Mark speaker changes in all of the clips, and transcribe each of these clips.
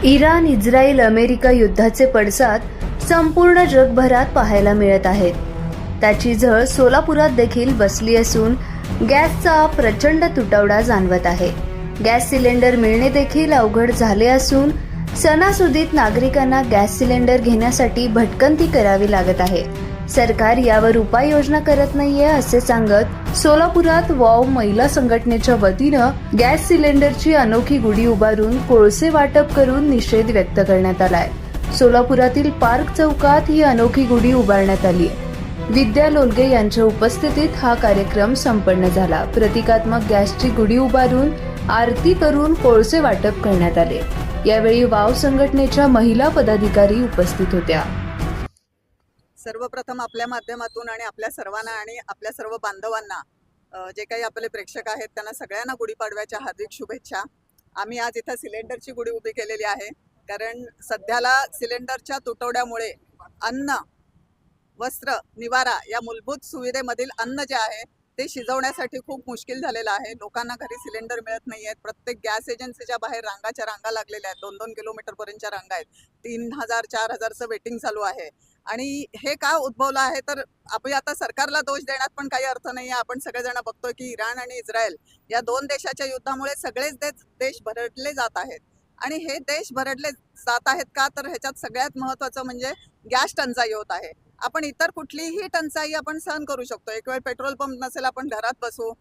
Speaker 1: Iran, Israel, America युद्धाचे पडसाद संपूर्ण जगभरात पाहायला मिळत आहेत. त्याची झळ सोलापुरात देखील बसली असून गॅसचा प्रचंड तुटवडा जाणवत आहे. गॅस सिलेंडर मिळणे देखील अवघड झाले असून सणासुदीत नागरिकांना गॅस सिलेंडर घेण्यासाठी भटकंती करावी लागत आहे. सरकार यावर उपाययोजना करत नाहीये असे सांगत सोलापुरात वाव महिला संघटनेच्या वतीनं गॅस सिलेंडरची अनोखी गुढी उभारून कोळसे वाटप करून निषेध व्यक्त करण्यात आलाय. सोलापुरातील पार्क चौकात ही अनोखी गुढी उभारण्यात आली. विद्या लोलगे यांच्या उपस्थितीत हा कार्यक्रम संपन्न झाला. प्रतिकात्मक गॅसची गुढी उभारून आरती करून कोळसे वाटप करण्यात आले. यावेळी वाव संघटनेच्या महिला पदाधिकारी उपस्थित होत्या.
Speaker 2: सर्वप्रथम आपल्या माध्यमातून आणि आपल्या सर्वांना आणि आपल्या सर्व बांधवांना जे काही आपले प्रेक्षक आहेत त्यांना सगळ्यांना गुढीपाडव्याच्या हार्दिक शुभेच्छा. आम्ही आज इथं सिलेंडरची गुढी उभी केलेली आहे, कारण सध्याला सिलेंडरच्या तुटवड्यामुळे अन्न, वस्त्र, निवारा या मूलभूत सुविधेमधील अन्न जे आहे ते शिजवण्यासाठी खूप मुश्किल झालेलं आहे. लोकांना घरी सिलेंडर मिळत नाही आहेत. प्रत्येक गॅस एजन्सीच्या बाहेर रांगाच्या रांगा लागलेल्या आहेत. 2-2 किलोमीटरपर्यंतच्या रांगा आहेत. 3,000-4,000चं वेटिंग चालू आहे. आणि हे का उद्भवलं आहे तर आपण आता सरकारला दोष देण्यात पण काही अर्थ नाही आहे. आपण सगळेजण बघतोय की इराण आणि इस्रायल या दोन देशाच्या युद्धामुळे सगळेच देश भरडले जात आहेत. आणि हे देश भरडले जात आहेत का तर ह्याच्यात सगळ्यात महत्त्वाचं म्हणजे गॅस टंचाई होत आहे. आपण इतर कुठलीही टंचाई आपण सहन करू शकतो. एक वेळ पेट्रोल पंप नसेल, आपण घरात बसू,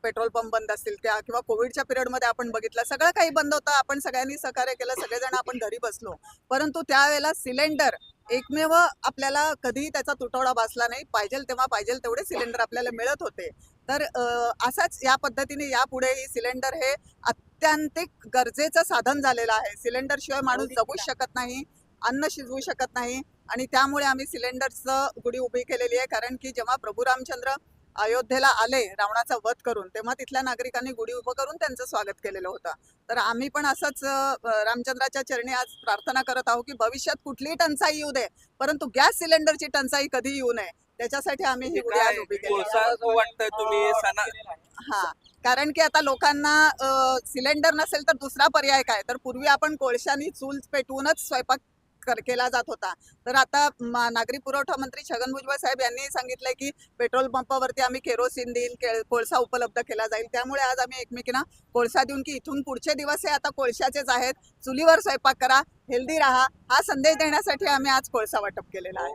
Speaker 2: पेट्रोल पंप बंद असतील किंवा कोविडच्या पिरियडमध्ये आपण बघितलं सगळं काही बंद होतं. आपण सगळ्यांनी सहकार्य केलं, सगळेजण आपण घरी बसलो. परंतु त्यावेळेला सिलेंडर एकमेव आपल्याला कधीही त्याचा तुटवडा भासला नाही. पाहिजे तेवढे सिलेंडर आपल्याला मिळत होते. तर असाच या पद्धतीने यापुढेही सिलेंडर हे अत्यांतिक गरजेचं साधन झालेलं आहे. सिलेंडर शिवाय माणूस जगूच शकत नाही, अन्न शिजवू शकत नाही. आणि त्यामुळे आम्ही सिलेंडरचं गुढी उभी केलेली आहे. कारण की जेव्हा प्रभू रामचंद्र अयोध्येला आले रावणाचा वध करून, तेव्हा तिथल्या नागरिकांनी गुढी उभं करून त्यांचं स्वागत केलेलं होतं. तर आम्ही पण असंच रामचंद्राच्या चरणी आज प्रार्थना करत आहोत की भविष्यात कुठलीही टंचाई येऊ दे, परंतु गॅस सिलेंडरची टंचाई कधी येऊ नये. त्याच्यासाठी आम्ही ही गुढी आज उभी केली. हा, कारण की आता लोकांना सिलेंडर नसेल तर दुसरा पर्याय काय, तर पूर्वी आपण कोळशानी चूल पेटवूनच स्वयंपाक केला जात होता. तर आता नागरी पुरवठा मंत्री छगन भुजबळ साहेब यांनी सांगितलंय की पेट्रोल पंपावरती आम्ही केरोसिन देईल, कोळसा उपलब्ध केला जाईल. त्यामुळे आज आम्ही एकमेकींना कोळसा देऊन की इथून पुढचे दिवस हे आता कोळशाचेच आहेत, चुलीवर स्वयंपाक करा, हेल्दी राहा, हा संदेश देण्यासाठी आम्ही आज कोळसा वाटप केलेला आहे.